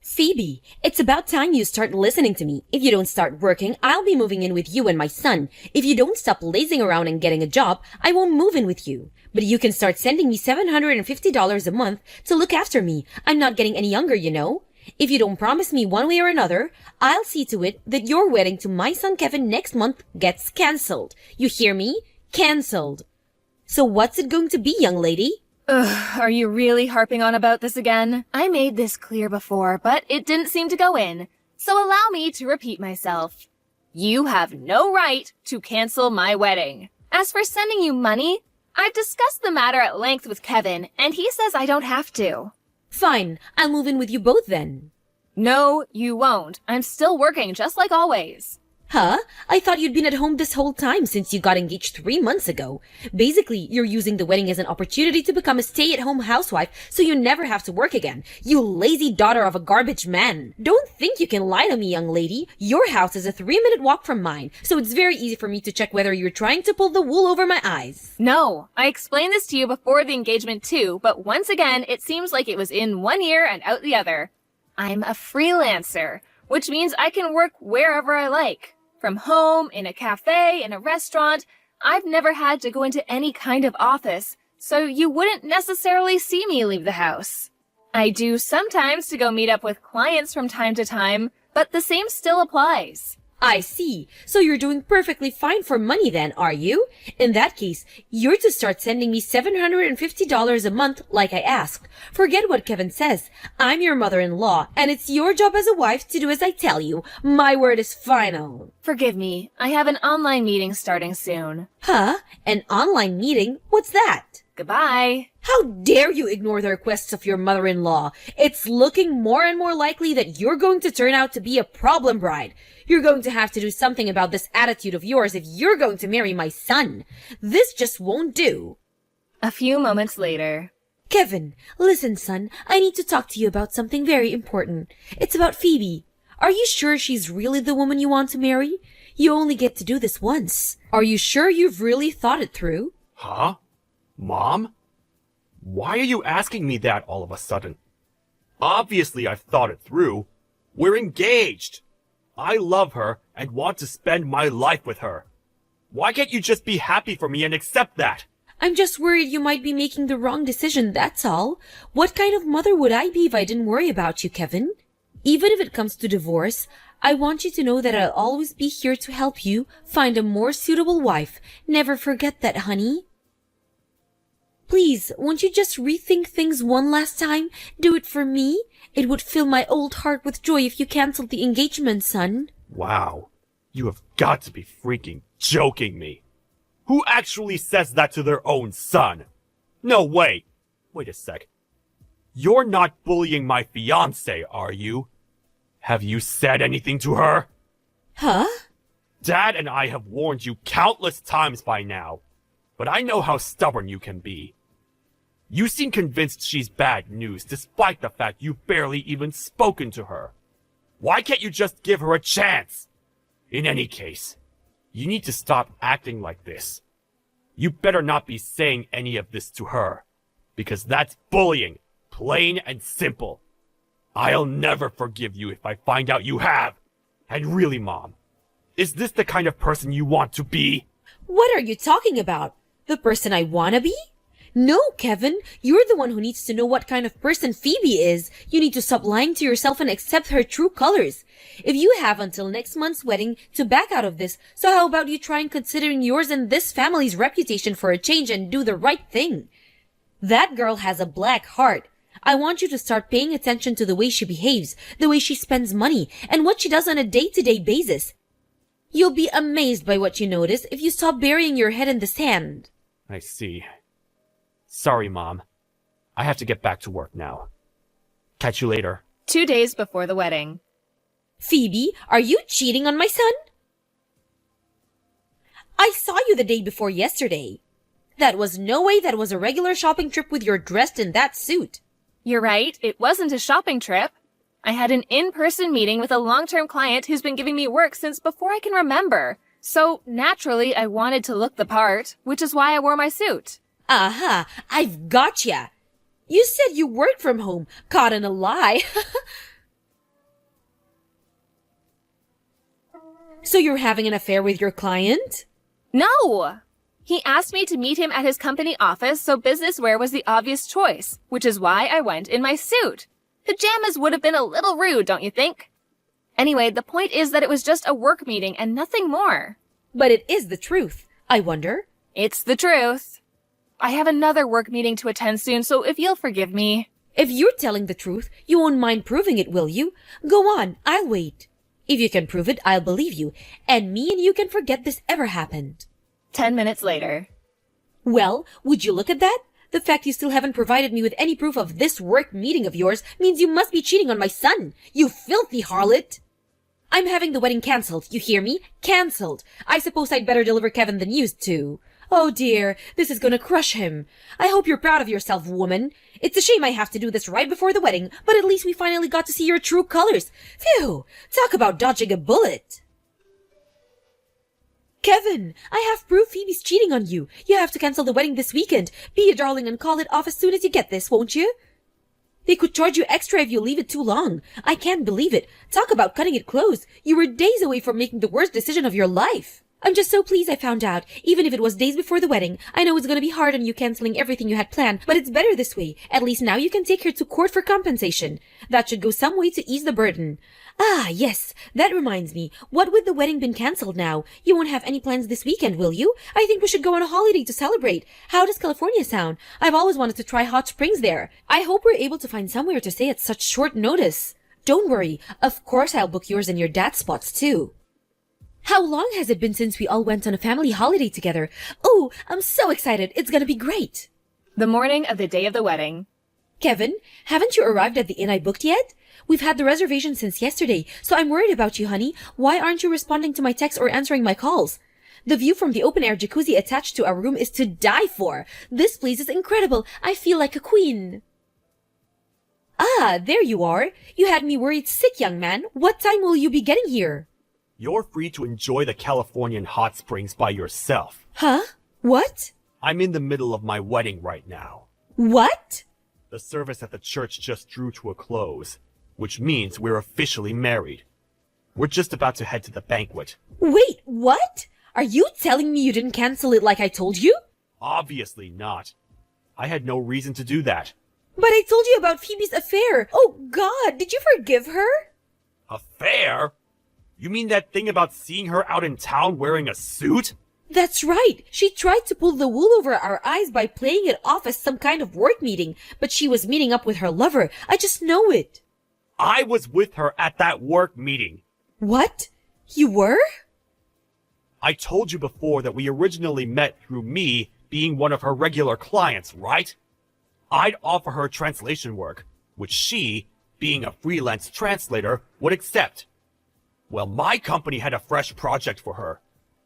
Phoebe, it's about time you start listening to me. If you don't start working, I'll be moving in with you and my son. If you don't stop lazing around and getting a job, I won't move in with you. But you can start sending me $750 a month to look after me. I'm not getting any younger, you know. If you don't promise me one way or another, I'll see to it that your wedding to my son Kevin next month gets cancelled. You hear me? Cancelled. So what's it going to be, young lady? Ugh, are you really harping on about this again? I made this clear before, but it didn't seem to go in. So allow me to repeat myself. You have no right to cancel my wedding. As for sending you money, I've discussed the matter at length with Kevin, and he says I don't have to. Fine, I'll move in with you both then. No, you won't. I'm still working just like always. Huh? I thought you'd been at home this whole time since you got engaged 3 months ago. Basically, you're using the wedding as an opportunity to become a stay-at-home housewife so you never have to work again. You lazy daughter of a garbage man. Don't think you can lie to me, young lady. Your house is a 3-minute walk from mine, so it's very easy for me to check whether you're trying to pull the wool over my eyes. No, I explained this to you before the engagement too, but once again, it seems like it was in one ear and out the other. I'm a freelancer, which means I can work wherever I like. From home, in a cafe, in a restaurant, I've never had to go into any kind of office, so you wouldn't necessarily see me leave the house. I do sometimes to go meet up with clients from time to time, but the same still applies. I see. So you're doing perfectly fine for money then, are you? In that case, you're to start sending me $750 a month like I asked. Forget what Kevin says. I'm your mother-in-law, and it's your job as a wife to do as I tell you. My word is final. Forgive me, I have an online meeting starting soon. Huh? An online meeting? What's that? Goodbye. How dare you ignore the requests of your mother-in-law? It's looking more and more likely that you're going to turn out to be a problem bride. You're going to have to do something about this attitude of yours if you're going to marry my son. This just won't do. A few moments later. Kevin, listen, son. I need to talk to you about something very important. It's about Phoebe. Are you sure she's really the woman you want to marry? You only get to do this once. Are you sure you've really thought it through? Huh? Mom? Why are you asking me that all of a sudden? Obviously I've thought it through. We're engaged. I love her and want to spend my life with her. Why can't you just be happy for me and accept that? I'm just worried you might be making the wrong decision, that's all. What kind of mother would I be if I didn't worry about you, Kevin? Even if it comes to divorce, I want you to know that I'll always be here to help you find a more suitable wife. Never forget that, honey. Please, won't you just rethink things one last time? Do it for me? It would fill my old heart with joy if you canceled the engagement, son. Wow. You have got to be freaking joking me. Who actually says that to their own son? No, wait. Wait a sec. You're not bullying my fiancé, are you? Have you said anything to her? Huh? Dad and I have warned you countless times by now, but I know how stubborn you can be. You seem convinced she's bad news despite the fact you've barely even spoken to her. Why can't you just give her a chance? In any case, you need to stop acting like this. You better not be saying any of this to her, because that's bullying, plain and simple. I'll never forgive you if I find out you have. And really, Mom, is this the kind of person you want to be? What are you talking about? The person I wanna be? No, Kevin, you're the one who needs to know what kind of person Phoebe is. You need to stop lying to yourself and accept her true colors. If you have until next month's wedding to back out of this, so how about you try and considering yours and this family's reputation for a change and do the right thing? That girl has a black heart. I want you to start paying attention to the way she behaves, the way she spends money, and what she does on a day-to-day basis. You'll be amazed by what you notice if you stop burying your head in the sand. I see. Sorry, Mom. I have to get back to work now. Catch you later. 2 days before the wedding. Phoebe, are you cheating on my son? I saw you the day before yesterday. That was no way that was a regular shopping trip with you dressed in that suit. You're right, it wasn't a shopping trip. I had an in-person meeting with a long-term client who's been giving me work since before I can remember. So, naturally, I wanted to look the part, which is why I wore my suit. Aha, I've gotcha. You said you worked from home, caught in a lie. So you're having an affair with your client? No! He asked me to meet him at his company office, so business wear was the obvious choice, which is why I went in my suit. Pajamas would have been a little rude, don't you think? Anyway, the point is that it was just a work meeting and nothing more. But it is the truth. I wonder. It's the truth. I have another work meeting to attend soon, so if you'll forgive me. If you're telling the truth, you won't mind proving it, will you? Go on, I'll wait. If you can prove it, I'll believe you, and me and you can forget this ever happened. 10 minutes later. Well, would you look at that? The fact you still haven't provided me with any proof of this work meeting of yours means you must be cheating on my son, you filthy harlot! I'm having the wedding cancelled, you hear me? Cancelled. I suppose I'd better deliver Kevin the news too. Oh dear, this is gonna crush him. I hope you're proud of yourself, woman. It's a shame I have to do this right before the wedding, but at least we finally got to see your true colors. Phew, talk about dodging a bullet. Kevin, I have proof Phoebe's cheating on you. You have to cancel the wedding this weekend. Be a darling and call it off as soon as you get this, won't you? They could charge you extra if you leave it too long. I can't believe it. Talk about cutting it close. You were days away from making the worst decision of your life. I'm just so pleased I found out, even if it was days before the wedding. I know it's gonna be hard on you canceling everything you had planned, but it's better this way. At least now you can take her to court for compensation. That should go some way to ease the burden. Ah, yes, that reminds me. What with the wedding been cancelled now? You won't have any plans this weekend, will you? I think we should go on a holiday to celebrate. How does California sound? I've always wanted to try hot springs there. I hope we're able to find somewhere to stay at such short notice. Don't worry. Of course I'll book yours and your dad's spots too. How long has it been since we all went on a family holiday together? Oh, I'm so excited. It's gonna be great. The morning of the day of the wedding. Kevin, haven't you arrived at the inn I booked yet? We've had the reservation since yesterday, so I'm worried about you, honey. Why aren't you responding to my texts or answering my calls? The view from the open-air jacuzzi attached to our room is to die for. This place is incredible. I feel like a queen. Ah, there you are. You had me worried sick, young man. What time will you be getting here? You're free to enjoy the Californian hot springs by yourself. Huh? What? I'm in the middle of my wedding right now. What? The service at the church just drew to a close, which means we're officially married. We're just about to head to the banquet. Wait, what? Are you telling me you didn't cancel it like I told you? Obviously not. I had no reason to do that. But I told you about Phoebe's affair. Oh, God, did you forgive her? Affair? You mean that thing about seeing her out in town wearing a suit? That's right. She tried to pull the wool over our eyes by playing it off as some kind of work meeting, but she was meeting up with her lover. I just know it. I was with her at that work meeting. What? You were? I told you before that we originally met through me being one of her regular clients, right? I'd offer her translation work, which she, being a freelance translator, would accept. Well, my company had a fresh project for her,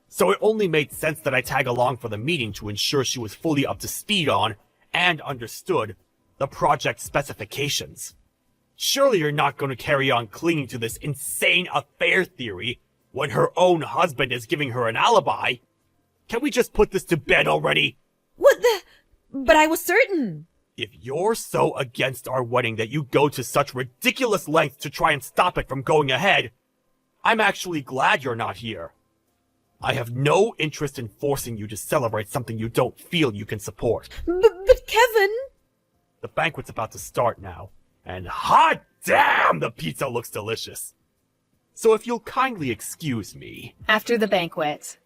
so it only made sense that I tag along for the meeting to ensure she was fully up to speed on, and understood, the project specifications. Surely you're not going to carry on clinging to this insane affair theory when her own husband is giving her an alibi. Can we just put this to bed already? What the? But I was certain. If you're so against our wedding that you go to such ridiculous lengths to try and stop it from going ahead, I'm actually glad you're not here. I have no interest in forcing you to celebrate something you don't feel you can support. But Kevin... The banquet's about to start now, and hot damn, the pizza looks delicious. So if you'll kindly excuse me... After the banquet.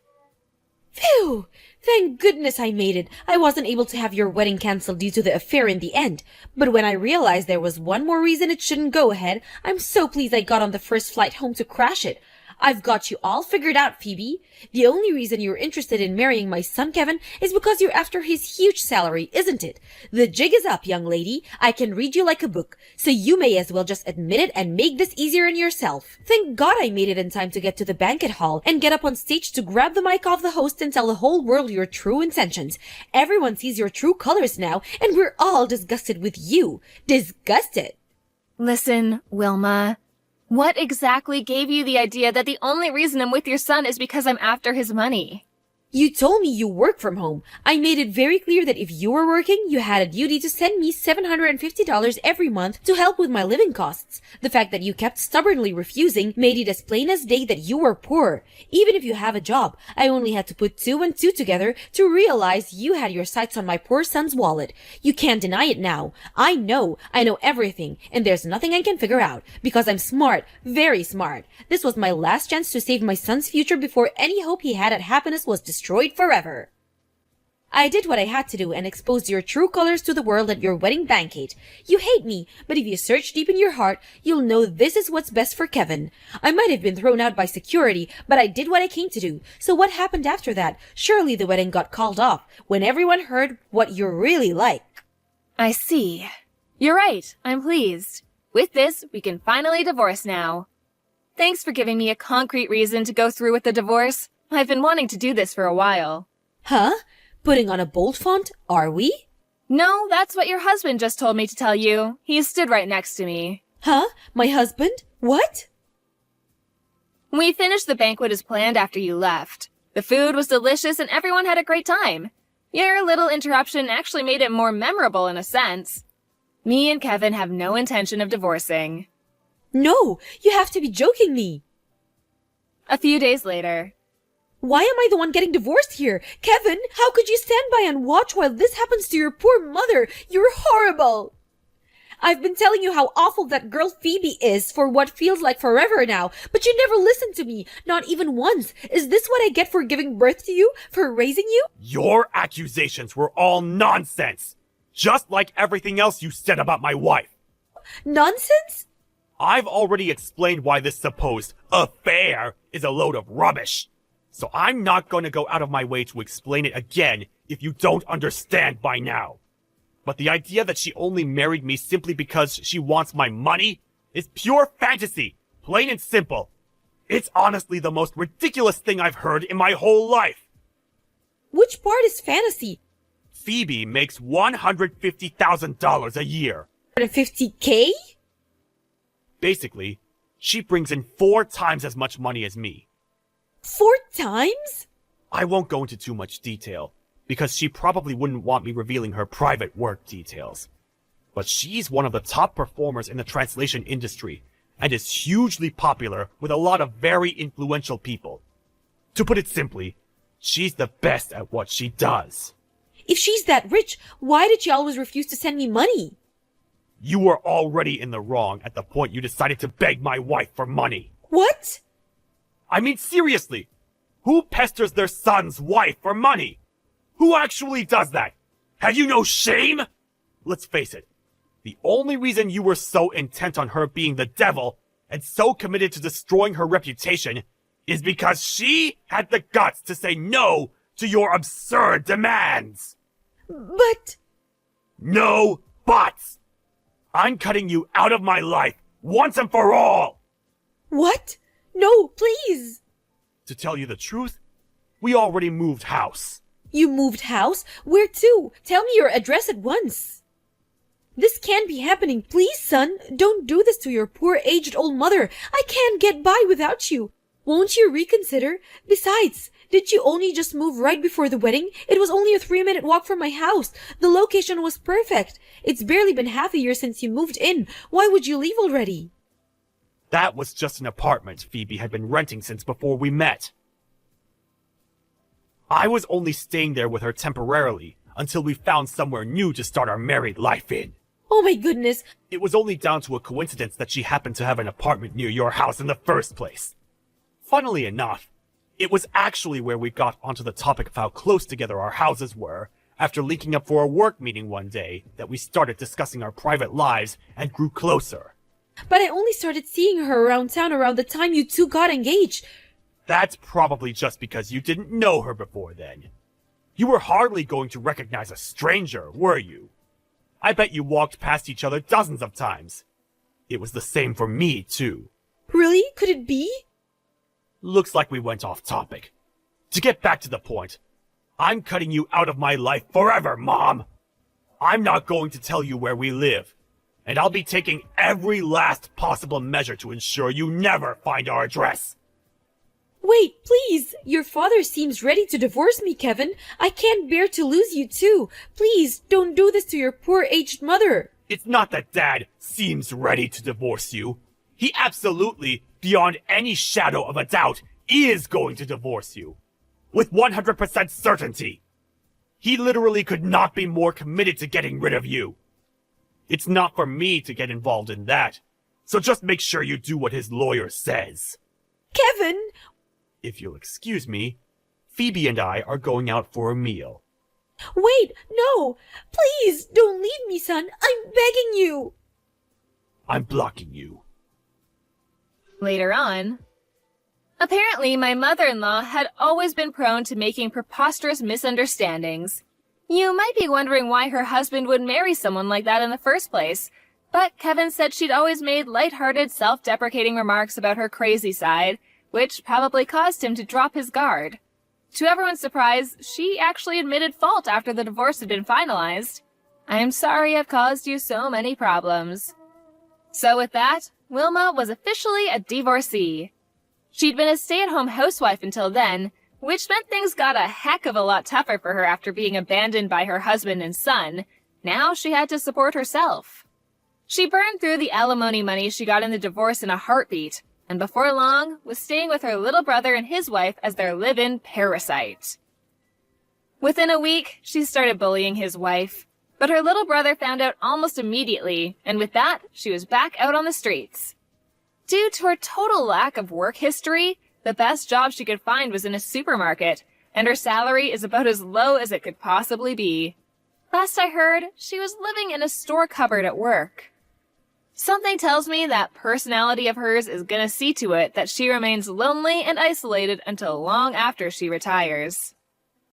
Phew! Thank goodness I made it. I wasn't able to have your wedding cancelled due to the affair in the end. But when I realized there was one more reason it shouldn't go ahead, I'm so pleased I got on the first flight home to crash it. I've got you all figured out, Phoebe. The only reason you're interested in marrying my son, Kevin, is because you're after his huge salary, isn't it? The jig is up, young lady. I can read you like a book, so you may as well just admit it and make this easier on yourself. Thank God I made it in time to get to the banquet hall and get up on stage to grab the mic off the host and tell the whole world your true intentions. Everyone sees your true colors now, and we're all disgusted with you. Disgusted. Listen, Wilma. What exactly gave you the idea that the only reason I'm with your son is because I'm after his money? You told me you work from home. I made it very clear that if you were working, you had a duty to send me $750 every month to help with my living costs. The fact that you kept stubbornly refusing made it as plain as day that you were poor. Even if you have a job, I only had to put two and two together to realize you had your sights on my poor son's wallet. You can't deny it now. I know everything, and there's nothing I can figure out, because I'm smart, very smart. This was my last chance to save my son's future before any hope he had at happiness was destroyed forever. I did what I had to do and exposed your true colors to the world at your wedding banquet. You hate me, but if you search deep in your heart, you'll know this is what's best for Kevin. I might have been thrown out by security, but I did what I came to do. So what happened after that? Surely the wedding got called off when everyone heard what you're really like. I see. You're right. I'm pleased. With this, we can finally divorce now. Thanks for giving me a concrete reason to go through with the divorce. I've been wanting to do this for a while. Huh? Putting on a bold font, are we? No, that's what your husband just told me to tell you. He stood right next to me. Huh? My husband? What? We finished the banquet as planned after you left. The food was delicious and everyone had a great time. Your little interruption actually made it more memorable in a sense. Me and Kevin have no intention of divorcing. No, you have to be joking me. A few days later. Why am I the one getting divorced here? Kevin, how could you stand by and watch while this happens to your poor mother? You're horrible. I've been telling you how awful that girl Phoebe is for what feels like forever now, but you never listened to me, not even once. Is this what I get for giving birth to you, for raising you? Your accusations were all nonsense, just like everything else you said about my wife. Nonsense? I've already explained why this supposed affair is a load of rubbish. So I'm not going to go out of my way to explain it again if you don't understand by now. But the idea that she only married me simply because she wants my money is pure fantasy, plain and simple. It's honestly the most ridiculous thing I've heard in my whole life. Which part is fantasy? Phoebe makes $150,000 a year. 150K? Basically, she brings in 4 times as much money as me. 4 times? I won't go into too much detail, because she probably wouldn't want me revealing her private work details. But she's one of the top performers in the translation industry, and is hugely popular with a lot of very influential people. To put it simply, she's the best at what she does. If she's that rich, why did she always refuse to send me money? You were already in the wrong at the point you decided to beg my wife for money. What? I mean, seriously, who pesters their son's wife for money? Who actually does that? Have you no shame? Let's face it, the only reason you were so intent on her being the devil and so committed to destroying her reputation is because she had the guts to say no to your absurd demands. But... No buts! I'm cutting you out of my life once and for all! What? No, please! To tell you the truth, we already moved house. You moved house? Where to? Tell me your address at once. This can't be happening. Please, son, don't do this to your poor aged old mother. I can't get by without you. Won't you reconsider? Besides, did you only just move right before the wedding? It was only a 3-minute walk from my house. The location was perfect. It's barely been half a year since you moved in. Why would you leave already? That was just an apartment Phoebe had been renting since before we met. I was only staying there with her temporarily until we found somewhere new to start our married life in. Oh my goodness. It was only down to a coincidence that she happened to have an apartment near your house in the first place. Funnily enough, it was actually where we got onto the topic of how close together our houses were after linking up for a work meeting one day that we started discussing our private lives and grew closer. But I only started seeing her around town around the time you two got engaged. That's probably just because you didn't know her before then. You were hardly going to recognize a stranger, were you? I bet you walked past each other dozens of times. It was the same for me, too. Really? Could it be? Looks like we went off topic. To get back to the point, I'm cutting you out of my life forever, Mom! I'm not going to tell you where we live, and I'll be taking every last possible measure to ensure you never find our address. Wait, please! Your father seems ready to divorce me, Kevin. I can't bear to lose you too. Please, don't do this to your poor aged mother. It's not that Dad seems ready to divorce you. He absolutely, beyond any shadow of a doubt, is going to divorce you. With 100% certainty. He literally could not be more committed to getting rid of you. It's not for me to get involved in that. So just make sure you do what his lawyer says. Kevin! If you'll excuse me, Phoebe and I are going out for a meal. Wait, no! Please, don't leave me, son. I'm begging you. I'm blocking you. Later on, apparently my mother-in-law had always been prone to making preposterous misunderstandings. You might be wondering why her husband would marry someone like that in the first place, but Kevin said she'd always made lighthearted, self-deprecating remarks about her crazy side, which probably caused him to drop his guard. To everyone's surprise, she actually admitted fault after the divorce had been finalized. I'm sorry I've caused you so many problems. So with that, Wilma was officially a divorcee. She'd been a stay-at-home housewife until then, which meant things got a heck of a lot tougher for her after being abandoned by her husband and son. Now she had to support herself. She burned through the alimony money she got in the divorce in a heartbeat, and before long was staying with her little brother and his wife as their live-in parasite. Within a week, she started bullying his wife, but her little brother found out almost immediately, and with that, she was back out on the streets. Due to her total lack of work history, the best job she could find was in a supermarket, and her salary is about as low as it could possibly be. Last I heard, she was living in a store cupboard at work. Something tells me that personality of hers is gonna see to it that she remains lonely and isolated until long after she retires.